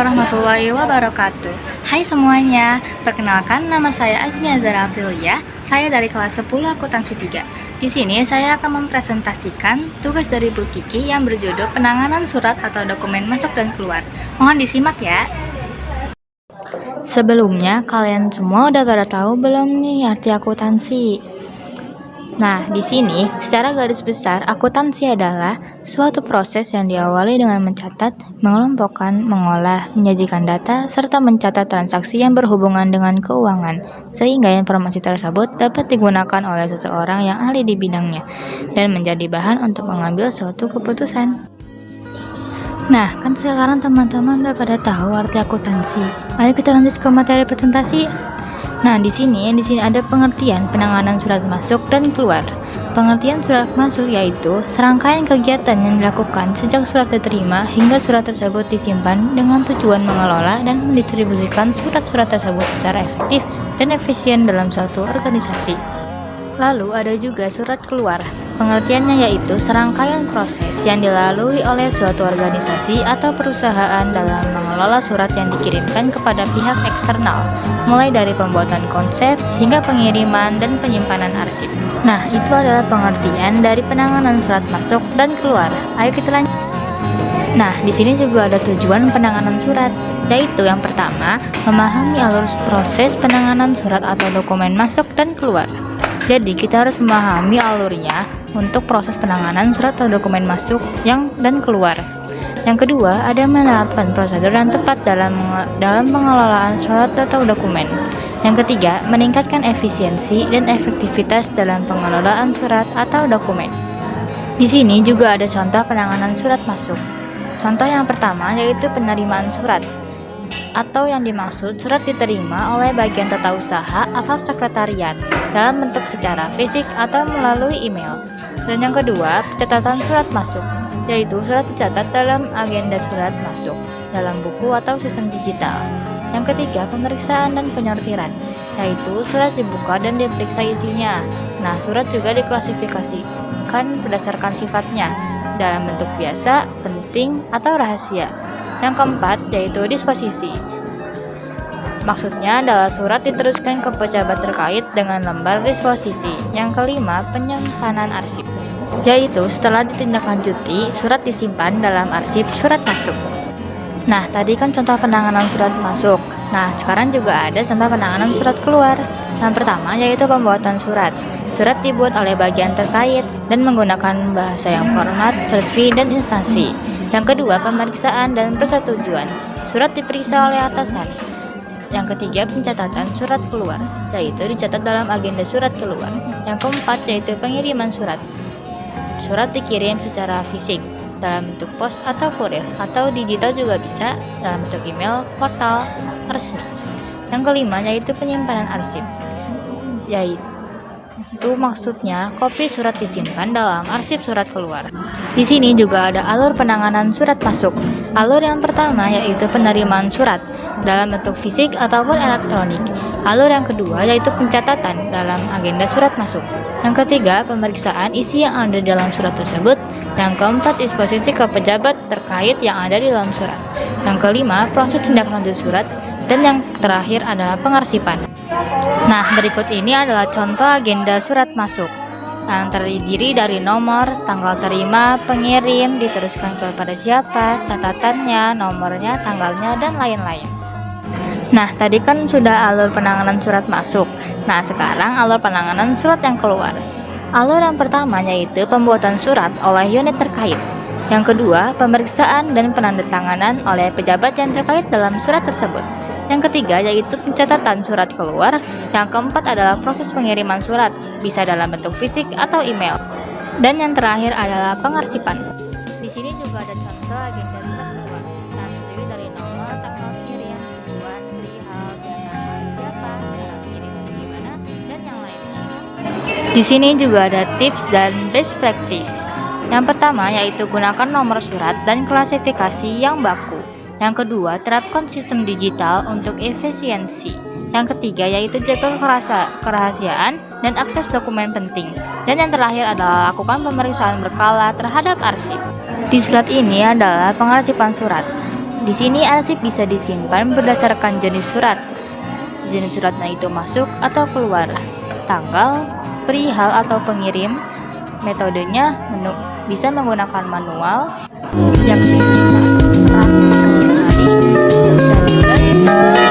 warahmatullahi wabarakatuh. Hai semuanya, perkenalkan nama saya Azmi Azhara Aprilia. Saya dari kelas 10 akuntansi 3. Di sini saya akan mempresentasikan tugas dari Bu Kiki yang berjudul penanganan surat atau dokumen masuk dan keluar. Mohon disimak ya. Sebelumnya, kalian semua udah pada tahu belum nih arti akuntansi? Nah, di sini secara garis besar akuntansi adalah suatu proses yang diawali dengan mencatat, mengelompokkan, mengolah, menyajikan data, serta mencatat transaksi yang berhubungan dengan keuangan, sehingga informasi tersebut dapat digunakan oleh seseorang yang ahli di bidangnya dan menjadi bahan untuk mengambil suatu keputusan. Nah, kan sekarang teman-teman udah pada tahu arti akuntansi. Ayo kita lanjut ke materi presentasi. Nah, di sini ada pengertian penanganan surat masuk dan keluar. Pengertian surat masuk yaitu serangkaian kegiatan yang dilakukan sejak surat diterima hingga surat tersebut disimpan dengan tujuan mengelola dan mendistribusikan surat-surat tersebut secara efektif dan efisien dalam suatu organisasi. Lalu ada juga surat keluar. Pengertiannya yaitu serangkaian proses yang dilalui oleh suatu organisasi atau perusahaan dalam mengelola surat yang dikirimkan kepada pihak eksternal, mulai dari pembuatan konsep hingga pengiriman dan penyimpanan arsip. Nah, itu adalah pengertian dari penanganan surat masuk dan keluar. Ayo kita lanjut. Nah, di sini juga ada tujuan penanganan surat, yaitu yang pertama, memahami alur proses penanganan surat atau dokumen masuk dan keluar. Jadi kita harus memahami alurnya untuk proses penanganan surat atau dokumen masuk dan keluar. Yang kedua, ada menerapkan prosedur yang tepat dalam pengelolaan surat atau dokumen. Yang ketiga, meningkatkan efisiensi dan efektivitas dalam pengelolaan surat atau dokumen. Di sini juga ada contoh penanganan surat masuk. Contoh yang pertama yaitu penerimaan surat, atau yang dimaksud surat diterima oleh bagian tata usaha atau sekretariat dalam bentuk secara fisik atau melalui email. Dan yang kedua, pencatatan surat masuk, yaitu surat dicatat dalam agenda surat masuk dalam buku atau sistem digital. Yang ketiga, pemeriksaan dan penyortiran, yaitu surat dibuka dan diperiksa isinya. Nah, surat juga diklasifikasikan berdasarkan sifatnya dalam bentuk biasa, penting, atau rahasia. Yang keempat yaitu disposisi. Maksudnya adalah surat diteruskan ke pejabat terkait dengan lembar disposisi. Yang kelima, penyimpanan arsip, yaitu setelah ditindaklanjuti, surat disimpan dalam arsip surat masuk. Nah, tadi kan contoh penanganan surat masuk. Nah, sekarang juga ada contoh penanganan surat keluar. Yang pertama yaitu pembuatan surat. Surat dibuat oleh bagian terkait dan menggunakan bahasa yang format, resmi, dan instansi. Yang kedua, pemeriksaan dan persetujuan. Surat diperiksa oleh atasan. Yang ketiga, pencatatan surat keluar, yaitu dicatat dalam agenda surat keluar. Yang keempat, yaitu pengiriman surat. Surat dikirim secara fisik dalam bentuk pos atau kurir, atau digital juga bisa dalam bentuk email, portal resmi. Yang kelima, yaitu penyimpanan arsip, yaitu maksudnya kopi surat disimpan dalam arsip surat keluar. Di sini juga ada alur penanganan surat masuk. Alur yang pertama yaitu penerimaan surat dalam bentuk fisik ataupun elektronik. Alur yang kedua yaitu pencatatan dalam agenda surat masuk. Yang ketiga, pemeriksaan isi yang ada dalam surat tersebut. Yang keempat, disposisi ke pejabat terkait yang ada di dalam surat. Yang kelima, proses tindak lanjut surat. Dan yang terakhir adalah pengarsipan. Nah, berikut ini adalah contoh agenda surat masuk yang terdiri dari nomor, tanggal terima, pengirim, diteruskan kepada siapa, catatannya, nomornya, tanggalnya, dan lain-lain. Nah, tadi kan sudah alur penanganan surat masuk. Nah, sekarang alur penanganan surat yang keluar. Alur yang pertama yaitu pembuatan surat oleh unit terkait. Yang kedua, pemeriksaan dan penandatanganan oleh pejabat yang terkait dalam surat tersebut. Yang ketiga yaitu pencatatan surat keluar. Yang keempat adalah proses pengiriman surat, bisa dalam bentuk fisik atau email. Dan yang terakhir adalah pengarsipan. Di sini juga ada contoh agenda surat keluar yang terdiri dari nomor, tanggal kirim, tujuan, perihal, dengan siapa, cara pengirimnya gimana, dan yang lainnya. Di sini juga ada tips dan best practice. Yang pertama yaitu gunakan nomor surat dan klasifikasi yang baku. Yang kedua, terapkan sistem digital untuk efisiensi. Yang ketiga yaitu jaga kerahasiaan dan akses dokumen penting. Dan yang terakhir adalah lakukan pemeriksaan berkala terhadap arsip. Di slide ini adalah pengarsipan surat. Di sini arsip bisa disimpan berdasarkan jenis surat. Jenis suratnya itu masuk atau keluar, tanggal, perihal atau pengirim, metodenya bisa menggunakan manual, yang bisa 100 kali, dan juga